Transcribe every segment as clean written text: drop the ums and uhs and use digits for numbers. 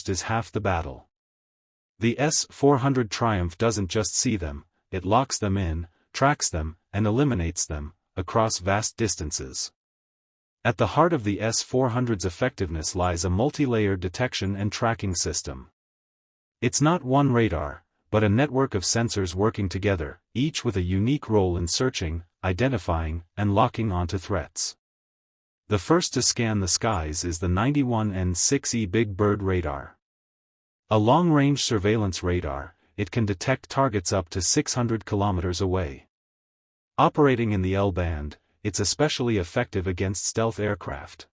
first is half the battle. The S-400 Triumf doesn't just see them, it locks them in, tracks them, and eliminates them, across vast distances. At the heart of the S-400's effectiveness lies a multi-layered detection and tracking system. It's not one radar, but a network of sensors working together, each with a unique role in searching, identifying, and locking onto threats. The first to scan the skies is the 91N6E Big Bird radar. A long-range surveillance radar, it can detect targets up to 600 kilometers away. Operating in the L-band, it's especially effective against stealth aircraft.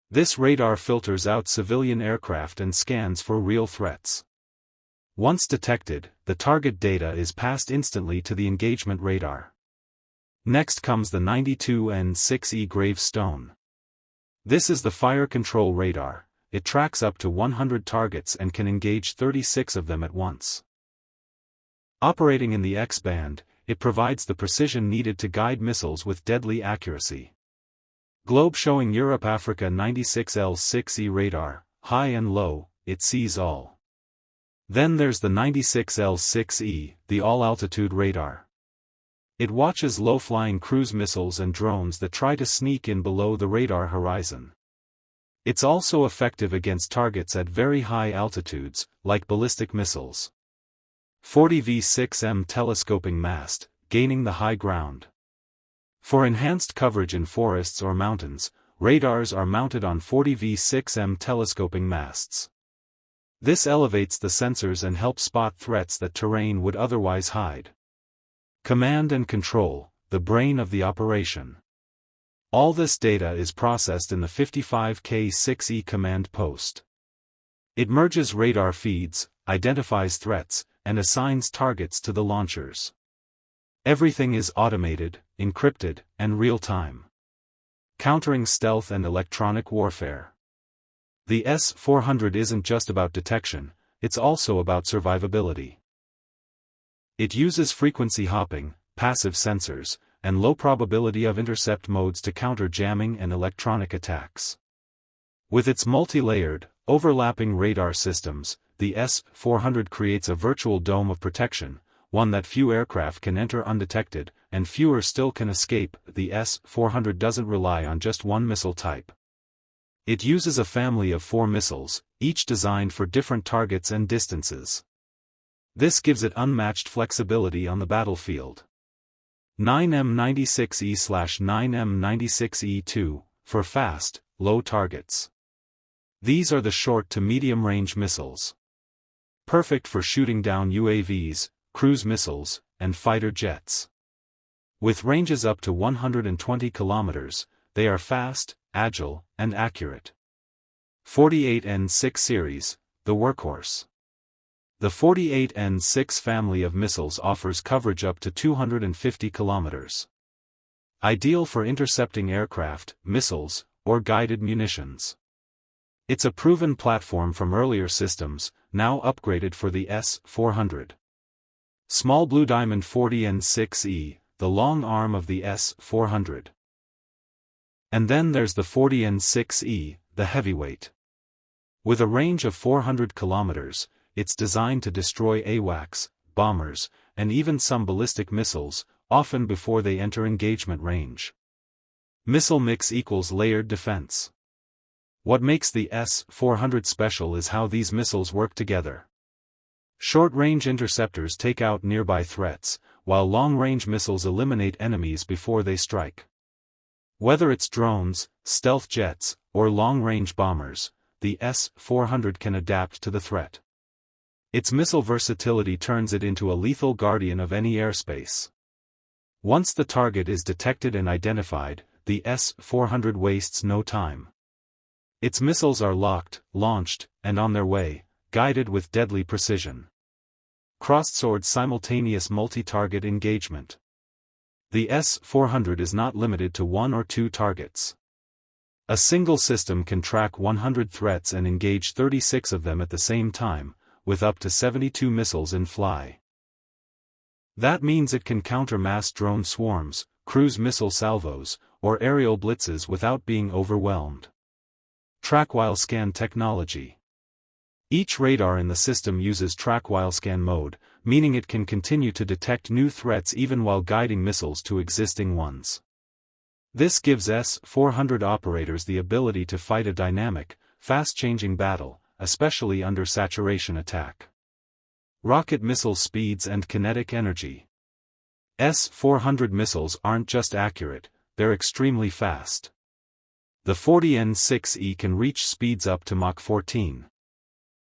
This radar filters out civilian aircraft and scans for real threats. Once detected, the target data is passed instantly to the engagement radar. Next comes the 92N6E Gravestone. This is the fire control radar. It tracks up to 100 targets and can engage 36 of them at once. Operating in the X-band, it provides the precision needed to guide missiles with deadly accuracy. Globe showing Europe-Africa 96L6E radar, high and low, it sees all. Then there's the 96L6E, the all-altitude radar. It watches low-flying cruise missiles and drones that try to sneak in below the radar horizon. It's also effective against targets at very high altitudes, like ballistic missiles. 40V6M telescoping mast, gaining the high ground. For enhanced coverage in forests or mountains, radars are mounted on 40V6M telescoping masts. This elevates the sensors and helps spot threats that terrain would otherwise hide. Command and control, the brain of the operation. All this data is processed in the 55K6E command post. It merges radar feeds, identifies threats, and assigns targets to the launchers. Everything is automated, encrypted, and real-time. Countering stealth and electronic warfare. The S-400 isn't just about detection, it's also about survivability. It uses frequency hopping, passive sensors, and low probability of intercept modes to counter jamming and electronic attacks. With its multi-layered, overlapping radar systems, the S-400 creates a virtual dome of protection, one that few aircraft can enter undetected, and fewer still can escape. The S-400 doesn't rely on just one missile type. It uses a family of 4 missiles, each designed for different targets and distances. This gives it unmatched flexibility on the battlefield. 9M96E/9M96E2, for fast, low targets. These are the short to medium-range missiles. Perfect for shooting down UAVs, cruise missiles, and fighter jets. With ranges up to 120 kilometers, they are fast, agile, and accurate. 48N6 series, the workhorse. The 48N6 family of missiles offers coverage up to 250 kilometers. Ideal for intercepting aircraft, missiles, or guided munitions. It's a proven platform from earlier systems, now upgraded for the S-400. Small Blue Diamond 40N6E, the long arm of the S-400. And then there's the 40N6E, the heavyweight. With a range of 400 kilometers, it's designed to destroy AWACS, bombers, and even some ballistic missiles, often before they enter engagement range. Missile mix equals layered defense. What makes the S-400 special is how these missiles work together. Short-range interceptors take out nearby threats, while long-range missiles eliminate enemies before they strike. Whether it's drones, stealth jets, or long-range bombers, the S-400 can adapt to the threat. Its missile versatility turns it into a lethal guardian of any airspace. Once the target is detected and identified, the S-400 wastes no time. Its missiles are locked, launched, and on their way, guided with deadly precision. Crossed-sword simultaneous multi-target engagement. The S-400 is not limited to 1 or 2 targets. A single system can track 100 threats and engage 36 of them at the same time, with up to 72 missiles in fly. That means it can counter mass drone swarms, cruise missile salvos, or aerial blitzes without being overwhelmed. Track while scan technology. Each radar in the system uses track-while-scan mode, meaning it can continue to detect new threats even while guiding missiles to existing ones. This gives S-400 operators the ability to fight a dynamic, fast-changing battle, especially under saturation attack. Rocket missile speeds and kinetic energy. S-400 missiles aren't just accurate, they're extremely fast. The 40N-6E can reach speeds up to Mach 14.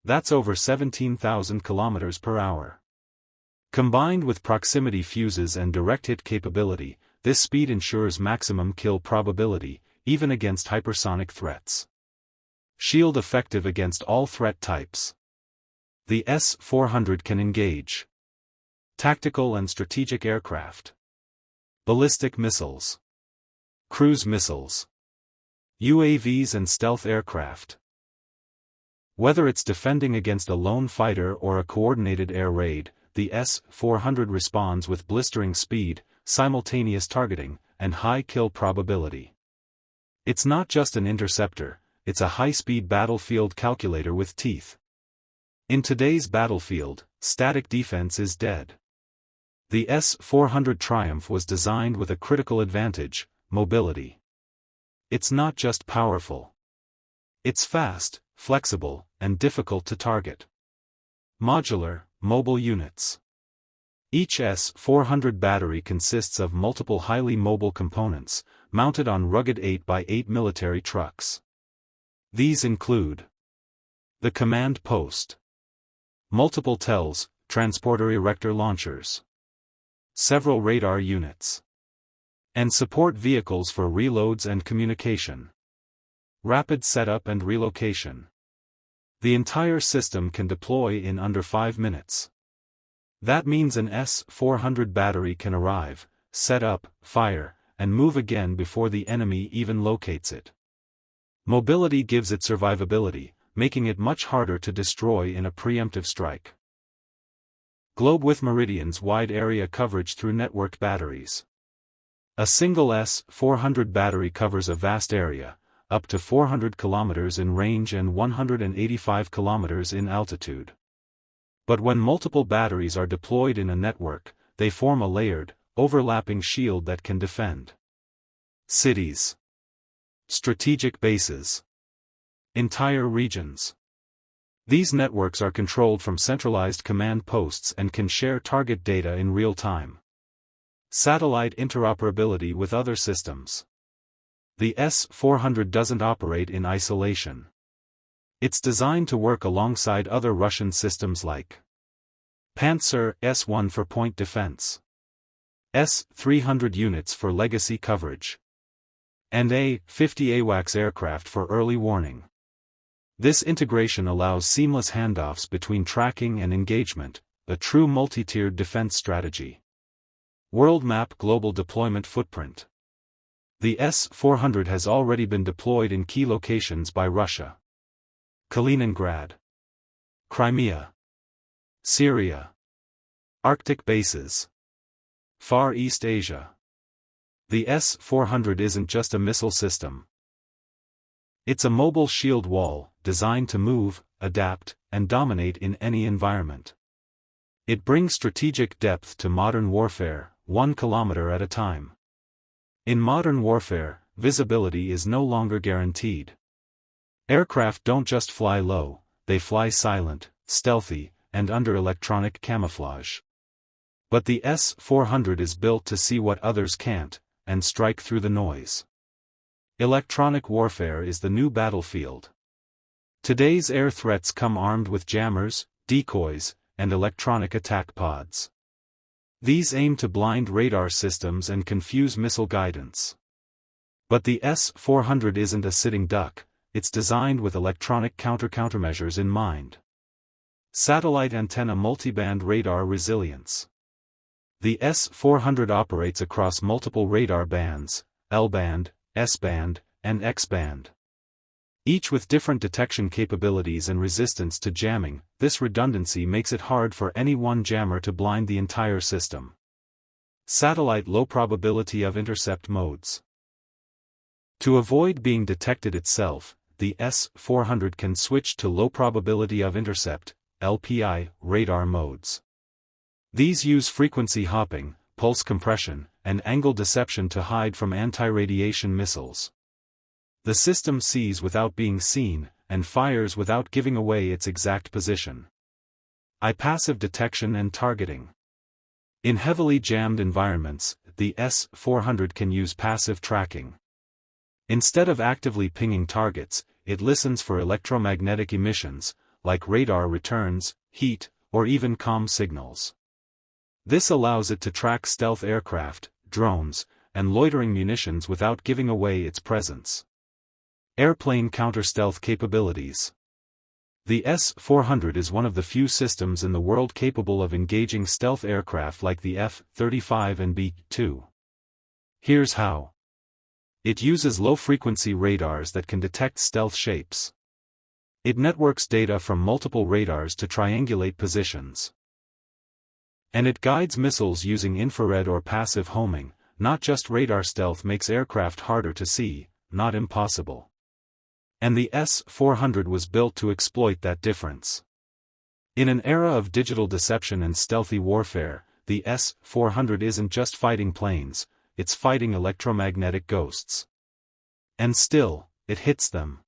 That's over 17,000 km per hour. Combined with proximity fuses and direct hit capability, this speed ensures maximum kill probability, even against hypersonic threats. Shield effective against all threat types. The S-400 can engage tactical and strategic aircraft, ballistic missiles, cruise missiles, UAVs and stealth aircraft. Whether it's defending against a lone fighter or a coordinated air raid, the S-400 responds with blistering speed, simultaneous targeting, and high kill probability. It's not just an interceptor, it's a high-speed battlefield calculator with teeth. In today's battlefield, static defense is dead. The S-400 Triumf was designed with a critical advantage: mobility. It's not just powerful. It's fast, flexible, and difficult to target. Modular, mobile units. Each S-400 battery consists of multiple highly mobile components, mounted on rugged 8x8 military trucks. These include the command post, multiple TELs, transporter erector launchers, several radar units, and support vehicles for reloads and communication. Rapid setup and relocation. The entire system can deploy in under 5 minutes. That means an S-400 battery can arrive, set up, fire, and move again before the enemy even locates it. Mobility gives it survivability, making it much harder to destroy in a preemptive strike. Globe with meridians wide area coverage through network batteries. A single S-400 battery covers a vast area, up to 400 km in range and 185 km in altitude. But when multiple batteries are deployed in a network, they form a layered, overlapping shield that can defend cities, strategic bases, entire regions. These networks are controlled from centralized command posts and can share target data in real time. Satellite interoperability with other systems. The S-400 doesn't operate in isolation. It's designed to work alongside other Russian systems like Pantsir S-1 for point defense, S-300 units for legacy coverage, and A-50 AWACS aircraft for early warning. This integration allows seamless handoffs between tracking and engagement, a true multi-tiered defense strategy. World map global deployment footprint. The S-400 has already been deployed in key locations by Russia: Kaliningrad, Crimea, Syria, Arctic bases, Far East Asia. The S-400 isn't just a missile system. It's a mobile shield wall, designed to move, adapt, and dominate in any environment. It brings strategic depth to modern warfare, 1 kilometer at a time. In modern warfare, visibility is no longer guaranteed. Aircraft don't just fly low, they fly silent, stealthy, and under electronic camouflage. But the S-400 is built to see what others can't, and strike through the noise. Electronic warfare is the new battlefield. Today's air threats come armed with jammers, decoys, and electronic attack pods. These aim to blind radar systems and confuse missile guidance. But the S-400 isn't a sitting duck, it's designed with electronic countermeasures in mind. Satellite antenna multiband radar resilience. The S-400 operates across multiple radar bands, L-band, S-band, and X-band. Each with different detection capabilities and resistance to jamming. This redundancy makes it hard for any one jammer to blind the entire system. Satellite low probability of intercept modes. To avoid being detected itself, the S-400 can switch to low probability of intercept, LPI, radar modes. These use frequency hopping, pulse compression, and angle deception to hide from anti-radiation missiles. The system sees without being seen, and fires without giving away its exact position. Passive detection and targeting. In heavily jammed environments, the S-400 can use passive tracking. Instead of actively pinging targets, it listens for electromagnetic emissions, like radar returns, heat, or even comm signals. This allows it to track stealth aircraft, drones, and loitering munitions without giving away its presence. Airplane counter-stealth capabilities. The S-400 is one of the few systems in the world capable of engaging stealth aircraft like the F-35 and B-2. Here's how. It uses low-frequency radars that can detect stealth shapes. It networks data from multiple radars to triangulate positions. And it guides missiles using infrared or passive homing. Not just radar. Stealth makes aircraft harder to see, not impossible. And the S-400 was built to exploit that difference. In an era of digital deception and stealthy warfare, the S-400 isn't just fighting planes, it's fighting electromagnetic ghosts. And still, it hits them.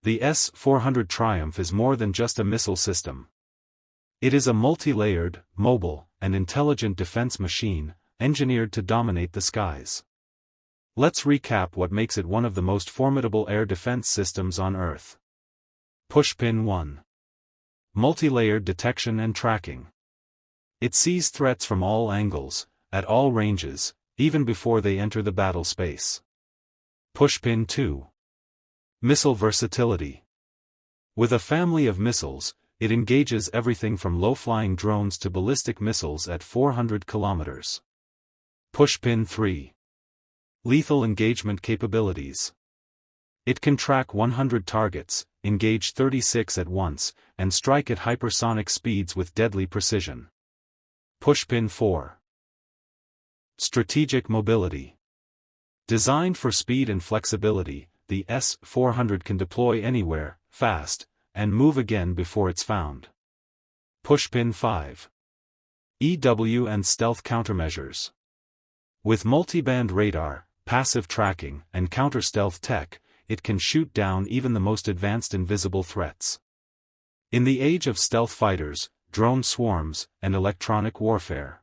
The S-400 Triumf is more than just a missile system. It is a multi-layered, mobile, and intelligent defense machine, engineered to dominate the skies. Let's recap what makes it one of the most formidable air defense systems on Earth. Pushpin 1. Multi-layered detection and tracking. It sees threats from all angles, at all ranges, even before they enter the battle space. Pushpin 2. Missile versatility. With a family of missiles, it engages everything from low-flying drones to ballistic missiles at 400 kilometers. Pushpin 3. Lethal engagement capabilities. It can track 100 targets, engage 36 at once, and strike at hypersonic speeds with deadly precision. Pushpin 4. Strategic mobility. Designed for speed and flexibility, the S-400 can deploy anywhere, fast, and move again before it's found. Pushpin 5. EW and stealth countermeasures. With multi-band radar, passive tracking, and counter-stealth tech, it can shoot down even the most advanced invisible threats. In the age of stealth fighters, drone swarms, and electronic warfare,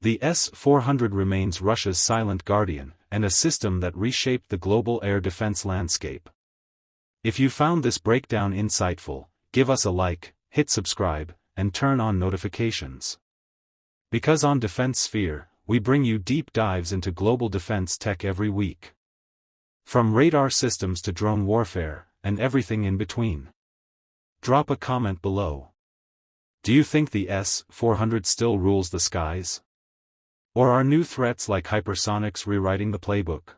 the S-400 remains Russia's silent guardian, and a system that reshaped the global air defense landscape. If you found this breakdown insightful, give us a like, hit subscribe, and turn on notifications. Because on Defense Sphere, we bring you deep dives into global defense tech every week. From radar systems to drone warfare, and everything in between. Drop a comment below. Do you think the S-400 still rules the skies? Or are new threats like hypersonics rewriting the playbook?